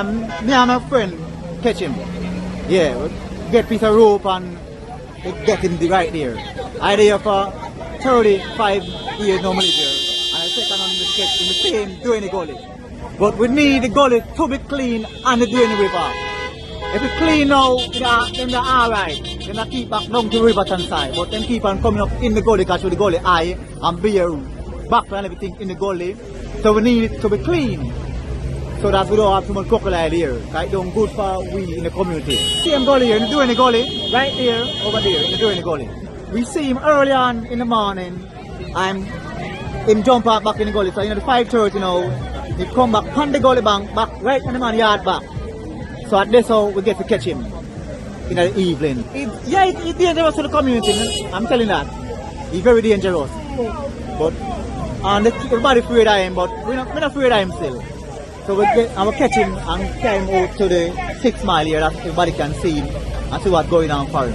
Me and my friend catch him. Yeah, we get piece of rope and we get him right there. I there for 35 years normally there. And I second on the sketch in the same doing the gully. But we need the gully to be clean and the doing the river. If it's clean now, then they're alright. Then they keep back down to river side. But then keep on coming up in the gully because the gully high and bear back and everything in the gully. So we need it to be clean. So that we don't have too much crocodile here. Right? Don't good for we in the community. Same gully here, in the gully, right here, over there, in the gully. We see him early on in the morning. Him jump out back in the gully. So you know the 5:30 now, he come back on the gully bank, back right in the man yard back. So at this how we get to catch him in the evening. It's dangerous to the community, I'm telling that. He's very dangerous. But everybody afraid of him, but we're not afraid of him still. So we catch him and carry him out to the 6 mile here that everybody can see him and see what's going on for him.